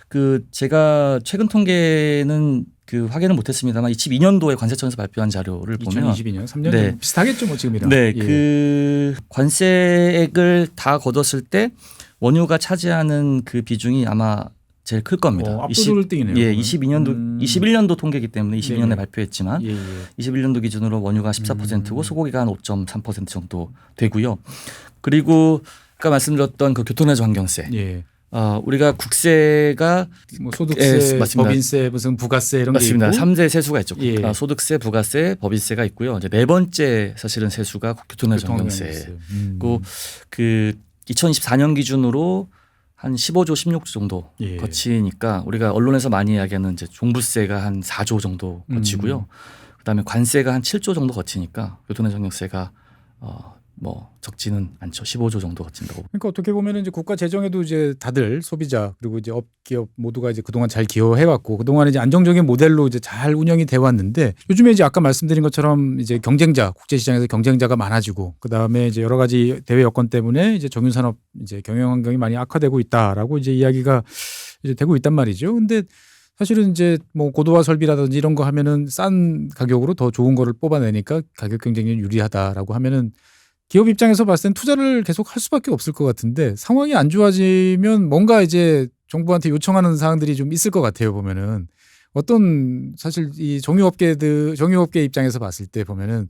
그 제가 최근 통계는 그 확인을 못했습니다만 22년도에 관세청에서 발표한 자료를 보면 2022년 3년 비슷하겠죠, 뭐 지금이랑. 네, 그 관세액을 다 걷었을 때 원유가 차지하는 그 비중이 아마 제일 클 겁니다. 압도적으로 뛰네요. 21년도 통계이기 때문에 22년에 발표했지만 21년도 기준으로 원유가 14%고 소고기가 한 5.3% 정도 되고요. 그리고 아까 말씀드렸던 그 교통에너지 환경세. 우리가 국세가 뭐 소득세, 법인세, 무슨 부가세 이런 게 있고. 맞습니다. 3대 세수가 있죠. 소득세, 부가세, 법인세가 있고요. 이제 네 번째 사실은 세수가 교통에너지 환경세고, 그 2024년 기준으로 한 15조, 16조 정도 거치니까 우리가 언론에서 많이 이야기하는 이제 종부세가 한 4조 정도 거치고요. 그다음에 관세가 한 7조 정도 거치니까 교통에너지 환경세가 뭐 적지는 않죠. 15조 정도 거친다고. 그러니까 어떻게 보면은 이제 국가 재정에도 이제 다들 소비자 그리고 이제 업기업 모두가 이제 그동안 잘 기여해왔고 그동안 이제 안정적인 모델로 이제 잘 운영이 돼 왔는데 요즘에 이제 아까 말씀드린 것처럼 이제 경쟁자 국제 시장에서 경쟁자가 많아지고 그 다음에 이제 여러 가지 대외 여건 때문에 이제 정유산업 이제 경영 환경이 많이 악화되고 있다라고 이제 이야기가 이제 되고 있단 말이죠. 근데 사실은 이제 뭐 고도화 설비라든지 이런 거 하면은 싼 가격으로 더 좋은 거를 뽑아내니까 가격 경쟁이 유리하다라고 하면은 기업 입장에서 봤을 땐 투자를 계속 할 수밖에 없을 것 같은데 상황이 안 좋아지면 뭔가 이제 정부한테 요청하는 사항들이 좀 있을 것 같아요. 보면은 어떤 사실 이 정유업계 입장에서 봤을 때 보면은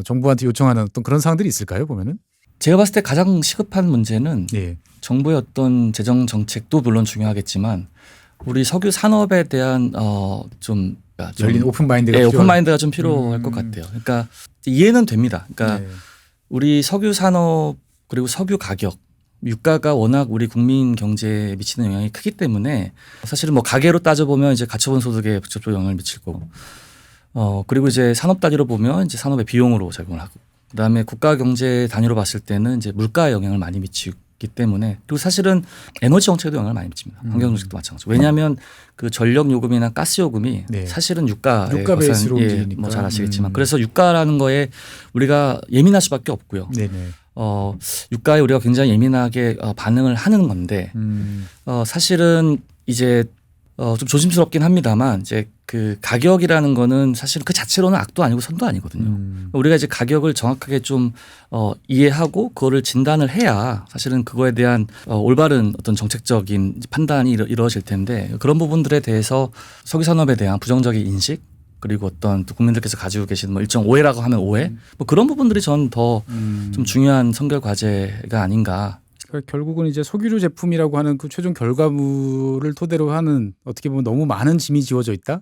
정부한테 요청하는 어떤 그런 사항들이 있을까요? 보면은 제가 봤을 때 가장 시급한 문제는 예. 정부의 어떤 재정 정책도 물론 중요하겠지만 우리 석유 산업에 대한 좀 열린 오픈 마인드가 오픈 마인드가 좀 필요할 것 같아요. 그러니까 이해는 됩니다. 그러니까 네. 우리 석유 산업 그리고 석유 가격 유가가 워낙 우리 국민 경제에 미치는 영향이 크기 때문에 사실은 뭐 가계로 따져보면 이제 가처분 소득에 직접적으로 영향을 미칠 거고 그리고 이제 산업 단위로 보면 이제 산업의 비용으로 작용을 하고 그다음에 국가 경제 단위로 봤을 때는 이제 물가에 영향을 많이 미치기 때문에 그리고 사실은 에너지 정책에도 영향을 많이 미칩니다. 환경 정책도 마찬가지고 왜냐하면 그 전력 요금이나 가스 요금이 네. 사실은 유가 베이스로 움직이니까 뭐 잘 아시겠지만 그래서 유가라는 거에 우리가 예민할 수밖에 없고요. 네네. 유가에 우리가 굉장히 예민하게 반응을 하는 건데 사실은 이제 좀 조심스럽긴 합니다만 이제 그 가격이라는 거는 사실 그 자체로는 악도 아니고 선도 아니거든요. 우리가 이제 가격을 정확하게 좀 이해하고 그거를 진단을 해야 사실은 그거에 대한 올바른 어떤 정책적인 판단이 이루어질 텐데 그런 부분들에 대해서 석유 산업에 대한 부정적인 인식 그리고 어떤 또 국민들께서 가지고 계신 뭐 일정 오해라고 하면 오해 뭐 그런 부분들이 전 더 좀 중요한 선결 과제가 아닌가. 그러니까 결국은 이제 석유류 제품이라고 하는 그 최종 결과물을 토대로 하는 어떻게 보면 너무 많은 짐이 지워져 있다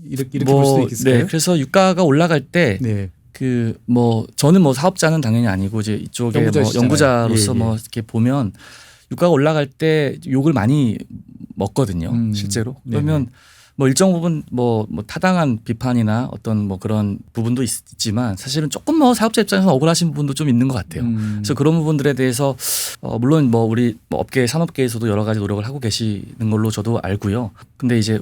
이렇게 볼 수도 있겠어요. 네, 그래서 유가가 올라갈 때 네. 그 뭐 저는 뭐 사업자는 당연히 아니고 이제 이쪽에 연구자로서 예, 예. 뭐 이렇게 보면 유가가 올라갈 때 욕을 많이 먹거든요. 실제로. 그러면 뭐 일정 부분 뭐 타당한 비판이나 어떤 뭐 그런 부분도 있지만 사실은 조금 뭐 사업자 입장에서 억울하신 부분도 좀 있는 것 같아요. 그래서 그런 부분들에 대해서 물론 뭐 우리 뭐 업계 산업계에서도 여러 가지 노력을 하고 계시는 걸로 저도 알고요. 근데 이제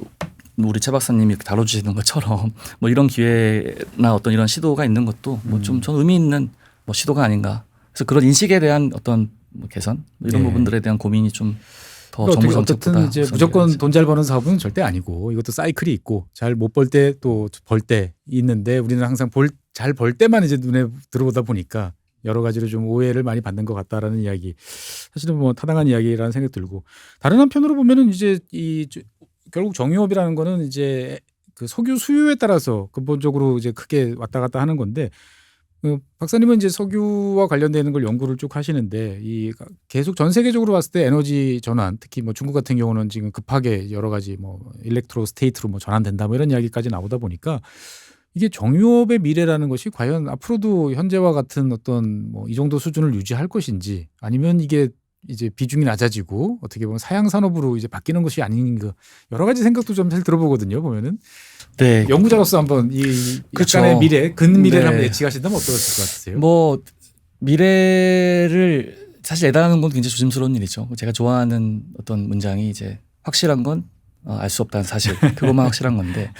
우리 최 박사님이 다뤄주시는 것처럼 뭐 이런 기회나 어떤 이런 시도가 있는 것도 뭐 좀 의미 있는 뭐 시도가 아닌가. 그래서 그런 인식에 대한 어떤 뭐 개선 이런 네. 부분들에 대한 고민이 좀 더 정부 어떻게 정책보다 어쨌든 이제 무조건 돈 잘 버는 사업은 절대 아니고 이것도 사이클이 있고 잘 못 벌 때 또 벌 때 있는데 우리는 항상 잘 벌 때만 이제 눈에 들어오다 보니까 여러 가지로 좀 오해를 많이 받는 것 같다라는 이야기 사실은 뭐 타당한 이야기라는 생각이 들고 다른 한편으로 보면은 이제 결국 정유업이라는 거는 이제 그 석유 수요에 따라서 근본적으로 이제 크게 왔다 갔다 하는 건데 박사님은 이제 석유와 관련되는 걸 연구를 쭉 하시는데 이 계속 전 세계적으로 봤을 때 에너지 전환 특히 뭐 중국 같은 경우는 지금 급하게 여러 가지 뭐 일렉트로 스테이트로 뭐 전환된다 뭐 이런 이야기까지 나오다 보니까 이게 정유업의 미래라는 것이 과연 앞으로도 현재와 같은 어떤 뭐 이 정도 수준을 유지할 것인지 아니면 이게 이제 비중이 낮아지고 어떻게 보면 사양 산업으로 이제 바뀌는 것이 아닌가 여러 가지 생각도 좀 사실 들어보거든요. 보면은 네. 연구자로서 한번 이 약간의 미래, 근미래를 한번 예측하신다면 어떠실 것 같으세요? 뭐 미래를 사실 예단하는 건 굉장히 조심스러운 일이죠. 제가 좋아하는 어떤 문장이 이제 확실한 건 알 수 없다는 사실 그것만 확실한 건데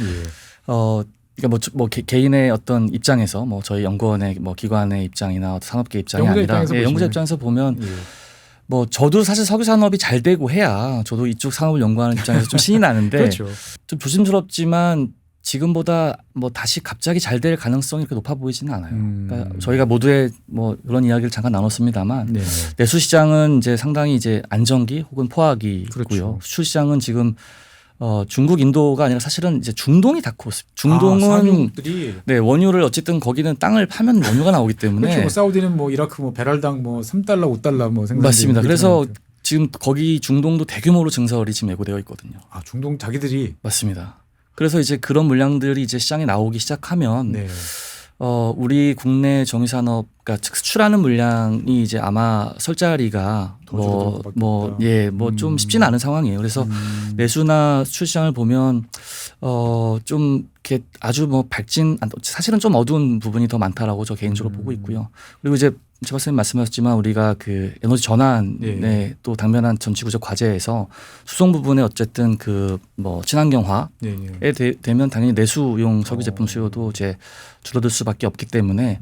그러니까 뭐 개인의 어떤 입장에서 뭐 저희 연구원의 뭐 기관의 입장이나 산업계 입장이 아니라 연구자 입장에서 보면 뭐 저도 사실 석유 산업이 잘 되고 해야 저도 이쪽 산업을 연구하는 입장에서 좀 신이 나는데 그렇죠. 좀 조심스럽지만 지금보다 뭐 다시 갑자기 잘 될 가능성이 그렇게 높아 보이지는 않아요. 그러니까 저희가 모두의 뭐 그런 이야기를 잠깐 나눴습니다만 내수 시장은 이제 상당히 이제 안정기 혹은 포화기고요. 그렇죠. 수출 시장은 지금 중국, 인도가 아니라 사실은 이제 중동이 다 코스. 중동은 네, 원유를 어쨌든 거기는 땅을 파면 원유가 나오기 때문에 그렇죠. 뭐 사우디는 뭐 이라크 뭐 배럴당 뭐 3달러, 5달러 뭐 생산. 맞습니다. 그래서 지금 거기 중동도 대규모로 증설이 지금 예고되어 있거든요. 아, 중동 자기들이 맞습니다. 그래서 이제 그런 물량들이 이제 시장에 나오기 시작하면 우리 국내 정유산업 그러니까 수출하는 물량이 이제 아마 설 자리가 뭐 좀 쉽지는 않은 상황이에요. 그래서 내수나 수출 시장을 보면 좀 이렇게 아주 뭐 밝진 사실은 좀 어두운 부분이 더 많다라고 저 개인적으로 보고 있고요. 그리고 이제 최 박사님 말씀하셨지만 우리가 그 에너지 전환에 또 당면한 전지구적 과제에서 수송 부분에 어쨌든 그 뭐 친환경화에 되면 당연히 내수용 석유 제품 수요도 이제 줄어들 수밖에 없기 때문에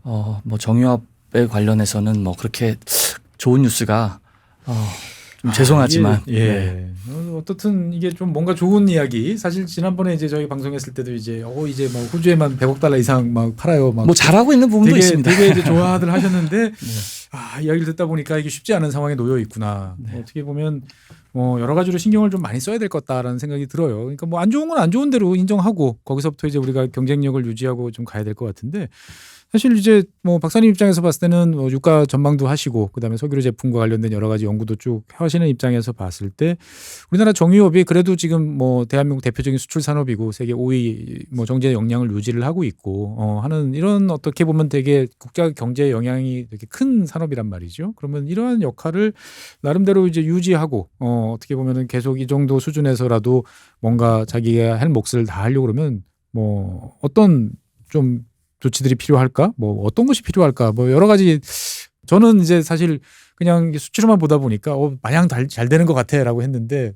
뭐 정유업에 관련해서는 뭐 그렇게 좋은 뉴스가 좀 죄송하지만 이게, 예. 어떻든 이게 좀 뭔가 좋은 이야기. 사실 지난번에 이제 저희 방송했을 때도 이제 이제 막 호주에만 100억 달러 이상 막 팔아요. 막 뭐 잘하고 있는 부분도 되게, 있습니다. 되게 이제 좋아들 하셨는데 이야기를 듣다 보니까 이게 쉽지 않은 상황에 놓여 있구나. 네. 어떻게 보면 여러 가지로 신경을 좀 많이 써야 될 것 같다라는 생각이 들어요. 그러니까 뭐 안 좋은 건 안 좋은 대로 인정하고 거기서부터 이제 우리가 경쟁력을 유지하고 좀 가야 될 것 같은데 사실 이제 뭐 박사님 입장에서 봤을 때는 유가 전망도 하시고 그다음에 석유로 제품과 관련된 여러 가지 연구도 쭉 하시는 입장에서 봤을 때 우리나라 정유업이 그래도 지금 뭐 대한민국 대표적인 수출 산업이고 세계 5위 뭐 경제 역량을 유지를 하고 있고 하는 이런 어떻게 보면 되게 국가 경제에 영향이 되게 큰 산업이란 말이죠. 그러면 이러한 역할을 나름대로 이제 유지하고 어떻게 보면은 계속 이 정도 수준에서라도 뭔가 자기가 할 몫을 다 하려고 그러면 뭐 어떤 좀 조치들이 필요할까? 뭐 어떤 것이 필요할까? 뭐 여러 가지 저는 이제 사실 그냥 수치로만 보다 보니까 마냥 잘 되는 것 같아라고 했는데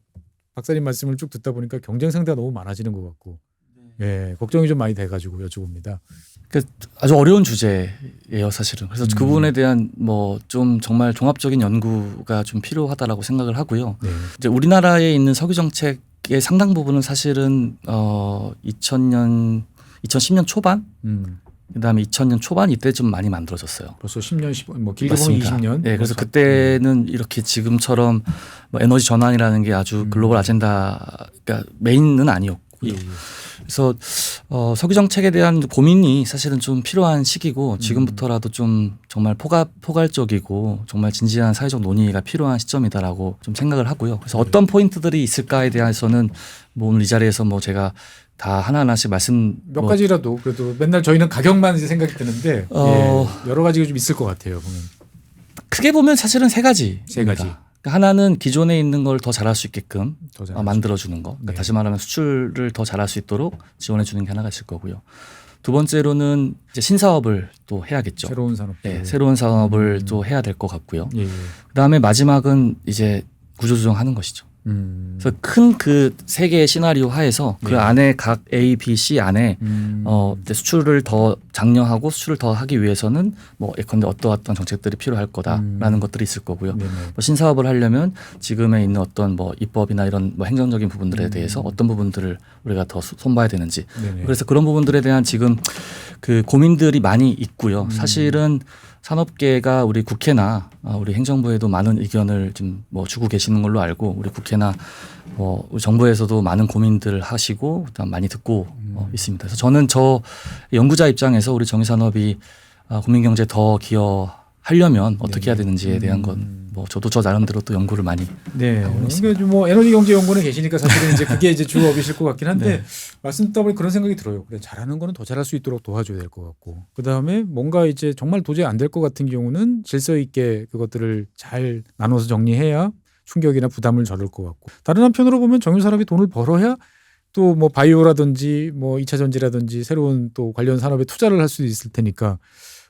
박사님 말씀을 쭉 듣다 보니까 경쟁 상대가 너무 많아지는 것 같고 예, 걱정이 좀 많이 돼가지고 여쭤봅니다. 아주 어려운 주제예요, 사실은. 그래서 그 부분에 대한 뭐 좀 정말 종합적인 연구가 좀 필요하다라고 생각을 하고요. 네. 이제 우리나라에 있는 석유 정책의 상당 부분은 사실은 2010년 초반 그다음에 2000년 초반 이때 좀 많이 만들어졌어요. 벌써 10년, 15년, 뭐 길게 보면 20년. 네, 그래서 그때는 이렇게 지금처럼 뭐 에너지 전환이라는 게 아주 글로벌 아젠다가 메인은 아니었고요. 예. 그래서 석유 정책에 대한 고민이 사실은 좀 필요한 시기고 지금부터라도 좀 정말 포괄적이고 정말 진지한 사회적 논의가 필요한 시점이다라고 좀 생각을 하고요. 그래서 어떤 포인트들이 있을까에 대해서는 뭐 오늘 이 자리에서 뭐 제가 다 하나하나씩 몇 가지라도 그래도 맨날 저희는 가격만 이제 생각이 드는데 여러 가지가 좀 있을 것 같아요. 보면. 크게 보면 사실은 세 가지. 세 가지. 하나는 기존에 있는 걸 더 잘할 수 있게끔 더 잘할 만들어주는 거. 그러니까 네. 다시 말하면 수출을 더 잘할 수 있도록 지원해 주는 게 하나가 있을 거고요. 두 번째로는 이제 신사업을 또 해야겠죠. 새로운 산업. 네, 새로운 사업을 또 해야 될 것 같고요. 예. 그다음에 마지막은 이제 구조조정하는 것이죠. 그래서 큰 그 세 개의 시나리오 하에서 그 안에 각 A, B, C 안에 이제 수출을 더 장려하고 수출을 더 하기 위해서는 뭐 예컨대 어떠한 정책들이 필요할 거다라는 것들이 있을 거고요. 뭐 신사업을 하려면 지금에 있는 어떤 뭐 입법이나 이런 뭐 행정적인 부분들에 대해서 어떤 부분들을 우리가 더 손봐야 되는지. 그래서 그런 부분들에 대한 지금 그 고민들이 많이 있고요. 사실은 산업계가 우리 국회나 우리 행정부에도 많은 의견을 좀 뭐 주고 계시는 걸로 알고 우리 국회나 뭐 우리 정부에서도 많은 고민들을 하시고 그다음 많이 듣고 있습니다. 그래서 저는 저 연구자 입장에서 우리 정유산업이 국민경제에 더 기여하려면 어떻게 해야 되는지에 대한 건 뭐 저도 저 나름대로 또 연구를 많이 하고 있습니다. 그러니까 뭐 에너지 경제 연구는 계시니까 사실은 이제 그게 이제 주업이실 것 같긴 한데 네. 말씀 듣다 보니 그런 생각이 들어요. 그래 잘하는 거는 더 잘할 수 있도록 도와줘야 될 것 같고 그 다음에 뭔가 이제 정말 도저히 안 될 것 같은 경우는 질서 있게 그것들을 잘 나눠서 정리해야 충격이나 부담을 덜을 것 같고 다른 한편으로 보면 정유산업이 돈을 벌어야 또 뭐 바이오라든지 뭐 2차 전지라든지 새로운 또 관련 산업에 투자를 할 수 있을 테니까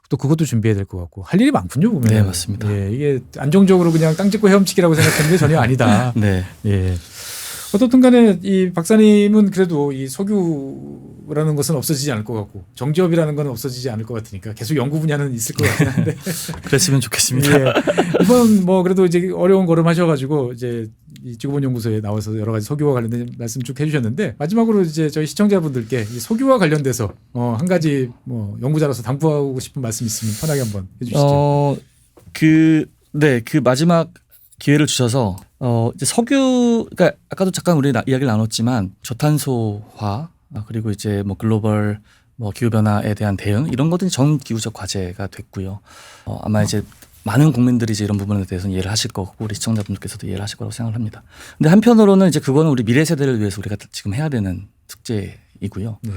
또 그것도 준비해야 될 것 같고 할 일이 많군요 보면. 네, 맞습니다. 예, 이게 안정적으로 그냥 땅 찍고 헤엄치기라고 생각하는 게 전혀 아니다. 네. 예. 어떻든 간에 이 박사님은 그래도 이 석유라는 것은 없어지지 않을 것 같고 정지업이라는 건 없어지지 않을 것 같으니까 계속 연구 분야는 있을 것 같긴 한데 그랬으면 좋겠습니다. 예. 이번 뭐 그래도 이제 어려운 걸음 하셔가지고 이제 이 지구본 연구소에 나와서 여러 가지 석유와 관련된 말씀 쭉 해주셨는데 마지막으로 이제 저희 시청자분들께 이 석유와 관련돼서 한 가지 뭐 연구자로서 당부하고 싶은 말씀 있으면 편하게 한번 해주시죠. 그 마지막 기회를 주셔서 이제 석유 그러니까 아까도 잠깐 우리 이야기를 나눴지만 저탄소화 그리고 이제 뭐 글로벌 뭐 기후 변화에 대한 대응 이런 것들이 전 기후적 과제가 됐고요. 아마 이제 많은 국민들이 이제 이런 부분에 대해서는 이해를 하실 거고 우리 시청자분들께서도 이해를 하실 거라고 생각을 합니다. 근데 한편으로는 이제 그거는 우리 미래 세대를 위해서 우리가 지금 해야 되는 숙제이고요. 네.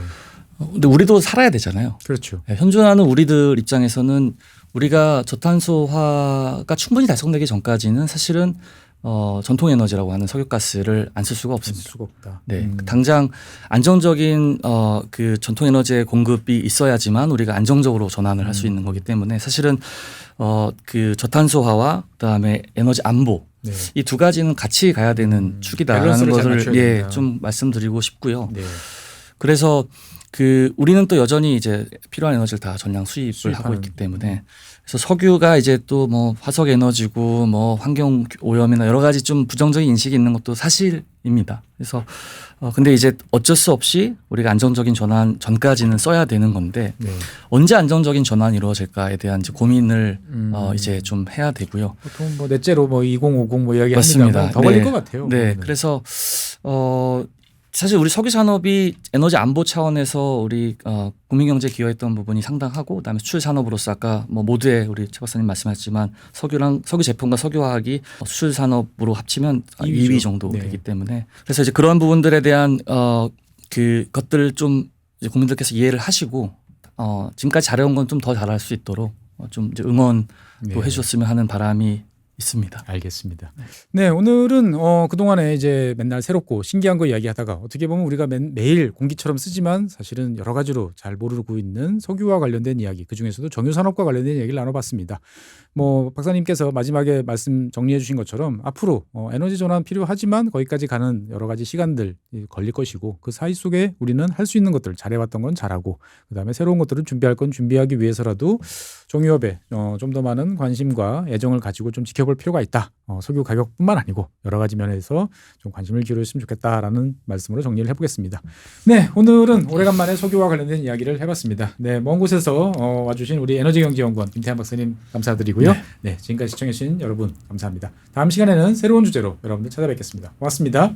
근데 우리도 살아야 되잖아요. 그렇죠. 현존하는 우리들 입장에서는 우리가 저탄소화가 충분히 달성되기 전까지는 사실은 전통 에너지라고 하는 석유가스를 안 쓸 수가 없습니다. 쓸 수가 없다. 네, 당장 안정적인 그 전통 에너지의 공급이 있어야지만 우리가 안정적으로 전환을 할 수 있는 거기 때문에 사실은 그 저탄소화와 그다음에 에너지 안보 네. 이 두 가지는 같이 가야 되는 축이다라는 밸런스를 잘 것을 맞춰야 된다. 좀 말씀드리고 싶고요. 네. 그래서 우리는 또 여전히 이제 필요한 에너지를 다 전량 수입을 하고 있기 때문에 그래서 석유가 이제 또 뭐 화석 에너지고 뭐 환경 오염이나 여러 가지 좀 부정적인 인식이 있는 것도 사실입니다. 그래서 근데 이제 어쩔 수 없이 우리가 안정적인 전환 전까지는 써야 되는 건데 언제 안정적인 전환이 이루어질까에 대한 이제 고민을 이제 좀 해야 되고요. 보통 뭐 넷째로 뭐 2050 뭐 이야기 맞습니다. 합니다. 더 걸릴 것 같아요. 네, 그래서 사실 우리 석유 산업이 에너지 안보 차원에서 우리 국민 경제에 기여했던 부분이 상당하고 그다음에 수출 산업으로서 아까 뭐 모두의 우리 최 박사님 말씀하셨지만 석유 제품과 석유화학이 수출 산업으로 합치면 2위 정도 되기 때문에 그래서 이제 그런 부분들에 대한 것들을 좀 이제 국민들께서 이해를 하시고 지금까지 잘해온 건 좀 더 잘할 수 있도록 좀 이제 응원도 해주셨으면 하는 바람이 있습니다. 알겠습니다. 네, 오늘은 그동안에 이제 맨날 새롭고 신기한 거 이야기하다가 어떻게 보면 우리가 매일 공기처럼 쓰지만 사실은 여러 가지로 잘 모르고 있는 석유와 관련된 이야기, 그중에서도 정유산업과 관련된 이야기를 나눠봤습니다. 뭐 박사님께서 마지막에 말씀 정리해 주신 것처럼 앞으로 에너지 전환 필요하지만 거기까지 가는 여러 가지 시간들 걸릴 것이고 그 사이 속에 우리는 할 수 있는 것들 잘해왔던 건 잘하고 그다음에 새로운 것들을 준비할 건 준비하기 위해서라도 정유업에 좀 더 많은 관심과 애정을 가지고 좀 지켜볼 필요가 있다. 석유 가격뿐만 아니고 여러 가지 면에서 좀 관심을 기울였으면 좋겠다라는 말씀으로 정리를 해보겠습니다. 네, 오늘은 오래간만에 석유와 관련된 이야기를 해봤습니다. 네, 먼 곳에서 와주신 우리 에너지경제연구원 김태환 박사님 감사드리고요. 네, 지금까지 시청해주신 여러분 감사합니다. 다음 시간에는 새로운 주제로 여러분들 찾아뵙겠습니다. 고맙습니다.